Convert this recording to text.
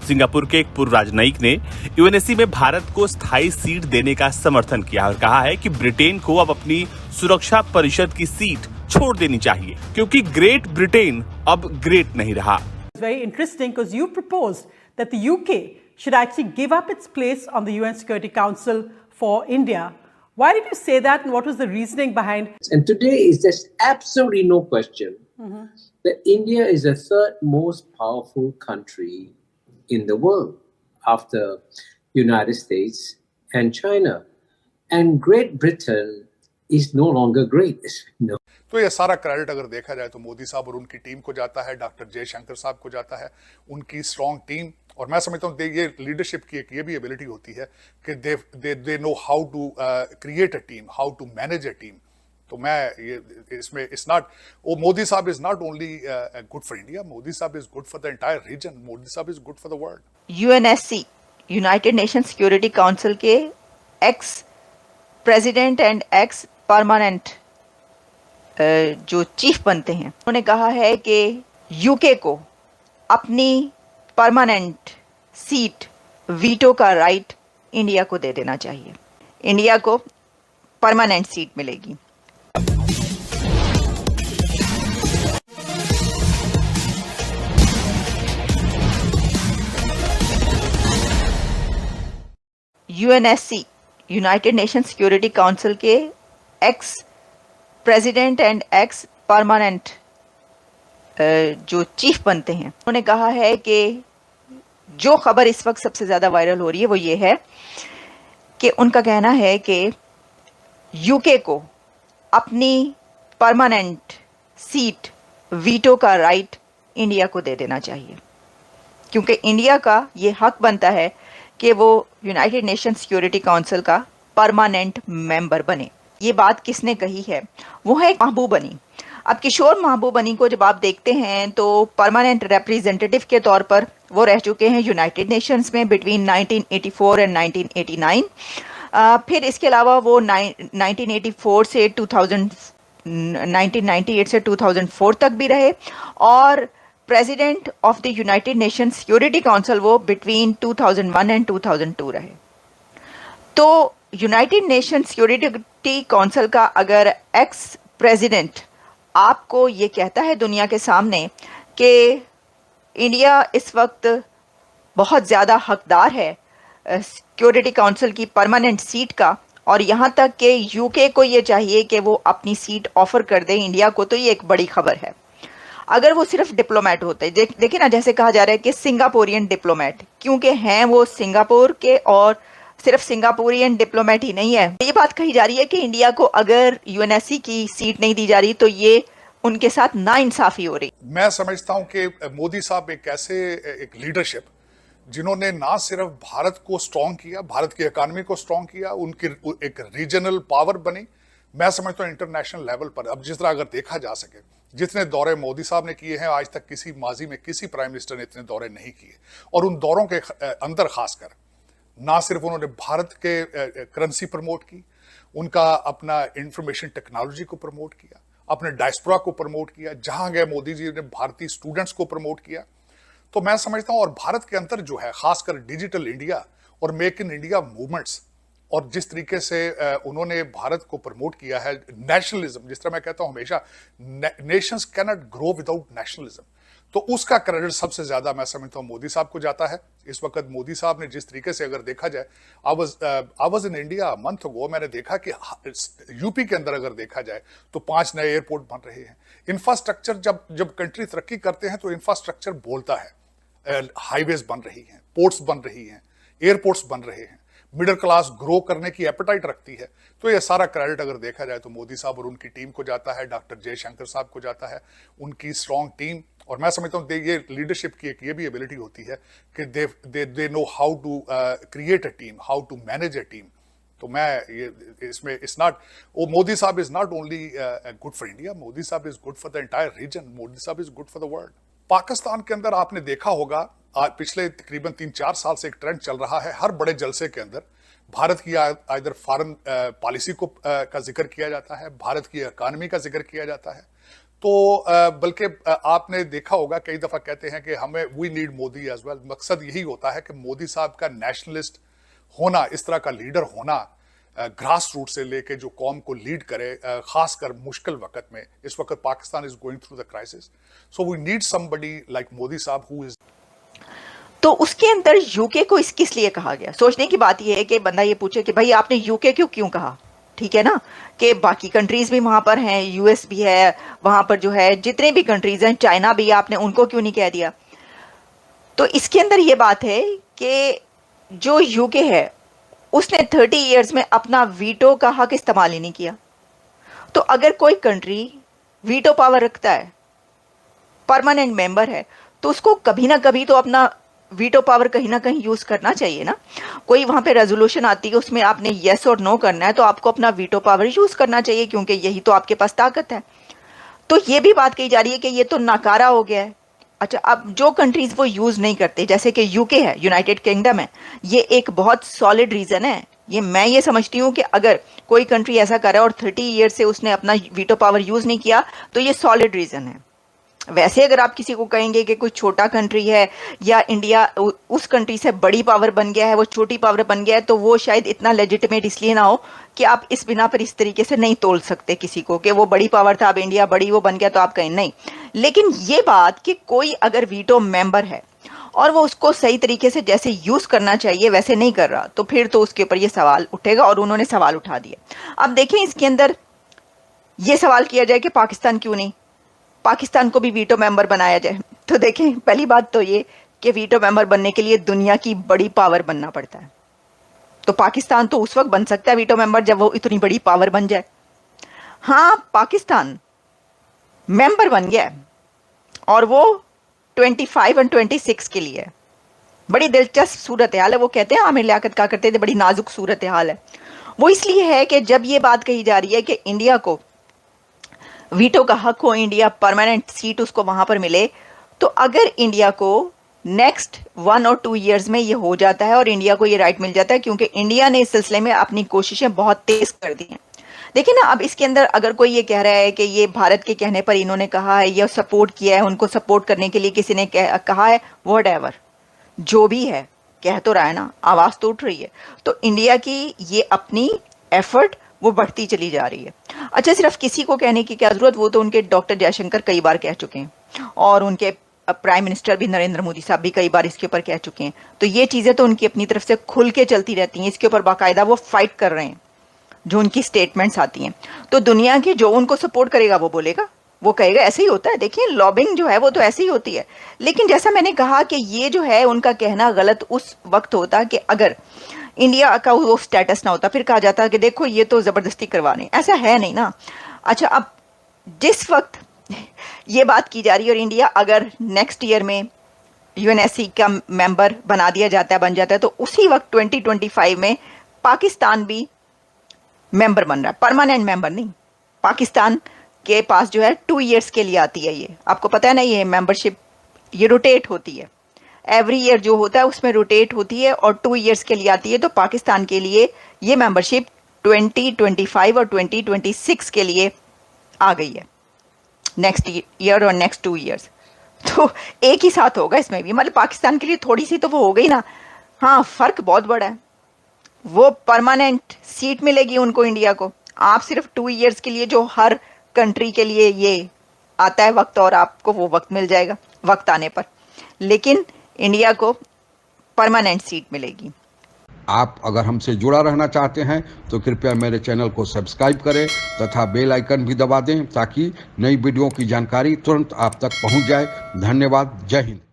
Singapore के एक पूर्व राजनयिक ने यूएनएससी में भारत को स्थायी सीट देने का समर्थन किया और कहा है कि ब्रिटेन को अब अपनी सुरक्षा परिषद की सीट छोड़ देनी चाहिए क्योंकि ग्रेट ब्रिटेन अब ग्रेट नहीं रहा। It's very interesting because you proposed that the UK should actually give up its place on the UN Security Council for India. Why did you say that and what was the reasoning behind? And today is just absolutely no question that India is the third most powerful country in the world after United States and China. And Great Britain is no longer great. No. तो ये सारा credit अगर देखा जाए तो मोदी साहब और उनकी टीम को जाता है, डॉक्टर जयशंकर साहब को जाता है, उनकी स्ट्रॉन्ग टीम। और मैं समझता हूँ ये लीडरशिप की एक ये भी एबिलिटी होती है कि they know how to create a team, how to manage a team. तो मैं ये इसमें इट्स नॉट वो मोदी साहब is not only good for India, Modi साहब is good for the entire region, Modi साहब is good for the world. UNSC United Nation Security Council के ex president and ex permanent जो चीफ बनते हैं, उन्होंने कहा है कि यूके को अपनी परमानेंट सीट वीटो का राइट इंडिया को दे देना चाहिए। इंडिया को परमानेंट सीट मिलेगी। UNSC United Nation Security Council के ex president and ex permanent जो चीफ बनते हैं, उन्होंने कहा है कि जो खबर इस वक्त सबसे ज़्यादा वायरल हो रही है वो ये है कि उनका कहना है कि यूके को अपनी परमानेंट सीट वीटो का राइट इंडिया को दे देना चाहिए क्योंकि इंडिया का ये हक बनता है कि वो यूनाइटेड नेशन सिक्योरिटी काउंसिल का परमानेंट मेंबर बने। ये बात किसने कही है? वो है महबूबनी। अब किशोर महबूबनी को जब आप देखते हैं तो परमानेंट रिप्रेजेंटेटिव के तौर पर वो रह चुके हैं यूनाइटेड नेशंस में बिटवीन 1984 एंड 1989। फिर इसके अलावा वो 1984 से 1998 से 2004 तक भी रहे और president of the United Nation Security council वो बिटवीन 2001 एंड 2002 रहे। तो यूनाइटेड नेशन सिक्योरिटी काउंसिल का अगर एक्स प्रेसिडेंट आपको ये कहता है दुनिया के सामने कि इंडिया इस वक्त बहुत ज़्यादा हकदार है सिक्योरिटी काउंसिल की परमानेंट सीट का और यहाँ तक कि यूके को ये चाहिए कि वो अपनी सीट ऑफर कर दे इंडिया को, तो ये एक बड़ी खबर है। अगर वो सिर्फ डिप्लोमेट होते, देखिए ना, जैसे कहा जा रहा है कि सिंगापुरियन डिप्लोमेट, क्योंकि हैं वो सिंगापुर के और सिर्फ सिंगापुरियन डिप्लोमेट ही नहीं है। ये बात कही जा रही है कि इंडिया को अगर यूएनएससी की सीट नहीं दी जा रही तो ये उनके साथ नाइंसाफी हो रही। मैं समझता हूं कि मोदी साहब एक लीडरशिप जिन्होंने ना सिर्फ भारत को स्ट्रॉन्ग किया, भारत की इकोनॉमी को स्ट्रॉन्ग किया, उनकी एक रीजनल पावर बनी। मैं समझता हूँ इंटरनेशनल लेवल पर अब जिस तरह अगर देखा जा सके, जितने दौरे मोदी साहब ने किए हैं आज तक किसी माजी में किसी प्राइम मिनिस्टर ने इतने दौरे नहीं किए। और उन दौरों के अंदर खासकर ना सिर्फ उन्होंने भारत के करेंसी प्रमोट की, उनका अपना इंफॉर्मेशन टेक्नोलॉजी को प्रमोट किया, अपने डायस्पोरा को प्रमोट किया, जहां गए मोदी जी ने भारतीय स्टूडेंट्स को प्रमोट किया। तो मैं समझता हूं और भारत के अंदर जो है खासकर डिजिटल इंडिया और मेक इन इंडिया मूवमेंट्स और जिस तरीके से उन्होंने भारत को प्रमोट किया है, नेशनलिज्म, जिस तरह मैं कहता हूं हमेशा Nations can not grow without nationalism, तो उसका क्रेडिट सबसे ज्यादा मैं समझता हूं मोदी साहब को जाता है। इस वक्त मोदी साहब ने जिस तरीके से अगर देखा जाए, I was in India month ago, मैंने देखा कि यूपी के अंदर अगर देखा जाए तो 5 नए एयरपोर्ट बन रहे हैं। इंफ्रास्ट्रक्चर जब कंट्री तरक्की करते हैं तो इंफ्रास्ट्रक्चर बोलता है। हाईवेज बन रही हैं, पोर्ट्स बन रही हैं, एयरपोर्ट्स बन रहे हैं, मिडिल क्लास ग्रो करने की एपेटाइट रखती है। तो ये सारा क्रेडिट अगर देखा जाए तो मोदी साहब और उनकी टीम को जाता है, डॉक्टर जयशंकर साहब को जाता है, उनकी स्ट्रॉन्ग टीम। और मैं समझता हूँ ये लीडरशिप की एक ये भी एबिलिटी होती है कि they know how to create a team, how to manage a team. तो मैं ये इसमें इट्स नॉट वो मोदी साहब is not only good for India, Modi साहब is good for the entire region, Modi साहब is good for the world. Pakistan के अंदर आपने देखा होगा पिछले तकरीबन 3-4 साल से एक ट्रेंड चल रहा है, हर बड़े जलसे के अंदर भारत की इधर फॉरेन पॉलिसी को का जिक्र किया जाता है, भारत की इकोनॉमी का जिक्र किया जाता है। तो बल्कि आपने देखा होगा कई दफा कहते हैं कि हमें we need Modi as well. मकसद यही होता है कि मोदी साहब का नेशनलिस्ट होना, इस तरह का लीडर होना, ग्रास रूट से लेके जो कौम को लीड करे, खासकर मुश्किल वक्त में। इस वक्त Pakistan is going through the crisis, so we need somebody like Modi sahab who is. तो उसके अंदर यूके को किस लिए कहा गया? सोचने की बात यह है कि बंदा ये पूछे कि भाई आपने यूके क्यों कहा, ठीक है ना, कि बाकी कंट्रीज भी वहां पर हैं, यूएस भी है वहां पर, जो है जितने भी कंट्रीज हैं, चाइना भी, आपने उनको क्यों नहीं कह दिया? तो इसके अंदर ये बात है कि जो यूके है उसने 30 इयर्स में अपना वीटो का हक इस्तेमाल ही नहीं किया। तो अगर कोई कंट्री वीटो पावर रखता है, परमानेंट मेंबर है, तो उसको कभी ना कभी तो अपना वीटो पावर कहीं ना कहीं यूज करना चाहिए ना। कोई वहां पे रेजोल्यूशन आती है, उसमें आपने यस और नो करना है, तो आपको अपना वीटो पावर यूज करना चाहिए, क्योंकि यही तो आपके पास ताकत है। तो ये भी बात कही जा रही है कि ये तो नाकारा हो गया है। अच्छा, अब जो कंट्रीज वो यूज नहीं करते, जैसे कि यूके है, यूनाइटेड किंगडम है, ये एक बहुत सॉलिड रीजन है। मैं ये समझती हूँ कि अगर कोई कंट्री ऐसा करे और 30 ईयर से उसने अपना वीटो पावर यूज नहीं किया, तो ये सॉलिड रीजन है। वैसे अगर आप किसी को कहेंगे कि कोई छोटा कंट्री है या इंडिया उस कंट्री से बड़ी पावर बन गया है, वो छोटी पावर बन गया है, तो वो शायद इतना लेजिटिमेट इसलिए ना हो कि आप इस बिना पर इस तरीके से नहीं तोल सकते किसी को कि वो बड़ी पावर था, अब इंडिया बड़ी वो बन गया तो आप कहें नहीं। लेकिन ये बात कि कोई अगर वीटो मेंबर है और वो उसको सही तरीके से जैसे यूज करना चाहिए वैसे नहीं कर रहा, तो फिर तो उसके ऊपर ये सवाल उठेगा, और उन्होंने सवाल उठा दिया। अब देखें, इसके अंदर ये सवाल किया जाए कि पाकिस्तान क्यों नहीं, पाकिस्तान को भी वीटो मेंबर बनाया जाए। तो देखें, पहली बात तो ये कि वीटो मेंबर बनने के लिए दुनिया की बड़ी पावर बनना पड़ता है। तो पाकिस्तान तो उस वक्त बन सकता है वीटो मेंबर जब वो इतनी बड़ी पावर बन जाए। हाँ, पाकिस्तान मेंबर बन गया है और वो 25 और 26 के लिए। बड़ी दिलचस्प सूरत हाल है। वो कहते हैं, आमिर लियाकत कहा करते थे, बड़ी नाजुक सूरत हाल है। वो इसलिए है कि जब ये बात कही जा रही है कि इंडिया को वीटो का हक हो, इंडिया परमानेंट सीट उसको वहां पर मिले, तो अगर इंडिया को नेक्स्ट 1 और 2 ईयर्स में ये हो जाता है और इंडिया को ये राइट मिल जाता है, क्योंकि इंडिया ने इस सिलसिले में अपनी कोशिशें बहुत तेज कर दी हैं। देखिए ना, अब इसके अंदर अगर कोई ये कह रहा है कि ये भारत के कहने पर इन्होंने कहा है या सपोर्ट किया है, उनको सपोर्ट करने के लिए किसी ने कहा है, व्हाटएवर जो भी है, कह तो रहा है ना, आवाज तो उठ रही है। तो इंडिया की ये अपनी एफर्ट वो बढ़ती चली जा रही है। अच्छा, सिर्फ किसी को कहने की क्या जरूरत, वो तो उनके डॉक्टर जयशंकर कई बार कह चुके हैं और उनके प्राइम मिनिस्टर भी नरेंद्र मोदी साहब भी कई बार इसके ऊपर कह चुके हैं। तो ये चीजें तो उनकी अपनी तरफ से खुल के चलती रहती हैं, इसके ऊपर बाकायदा वो फाइट कर रहे हैं, जो उनकी स्टेटमेंट्स आती हैं। तो दुनिया की जो उनको सपोर्ट करेगा वो बोलेगा, वो कहेगा, ऐसे ही होता है। देखिए, लॉबिंग जो है वो तो ऐसे ही होती है। लेकिन जैसा मैंने कहा कि ये जो है उनका कहना गलत उस वक्त होता कि अगर इंडिया का वो स्टेटस ना होता, फिर कहा जाता कि देखो ये तो जबरदस्ती करवा रहे हैं, ऐसा है नहीं ना। अच्छा, अब जिस वक्त ये बात की जा रही है और इंडिया अगर नेक्स्ट ईयर में यूएनएससी का मेंबर बना दिया जाता है, बन जाता है, तो उसी वक्त 2025 में पाकिस्तान भी मेंबर बन रहा है, परमानेंट मेंबर नहीं। पाकिस्तान के पास जो है 2 ईयर्स के लिए आती है, ये आपको पता है ना, ये मेंबरशिप ये रोटेट होती है, एवरी ईयर जो होता है उसमें रोटेट होती है और 2 ईयर्स के लिए आती है। तो पाकिस्तान के लिए ये मेंबरशिप 2025 और 2026 के लिए आ गई है, नेक्स्ट ईयर और नेक्स्ट 2 ईयर्स। तो एक ही साथ होगा इसमें भी, मतलब पाकिस्तान के लिए थोड़ी सी तो वो हो गई ना। हाँ, फर्क बहुत बड़ा है, वो परमानेंट सीट मिलेगी उनको इंडिया को। आप सिर्फ 2 ईयर्स के लिए, जो हर कंट्री के लिए ये आता है वक्त, और आपको वो वक्त मिल जाएगा वक्त आने पर, लेकिन इंडिया को परमानेंट सीट मिलेगी। आप अगर हमसे जुड़ा रहना चाहते हैं तो कृपया मेरे चैनल को सब्सक्राइब करें तथा बेल आइकन भी दबा दें, ताकि नई वीडियो की जानकारी तुरंत आप तक पहुंच जाए। धन्यवाद। जय हिंद।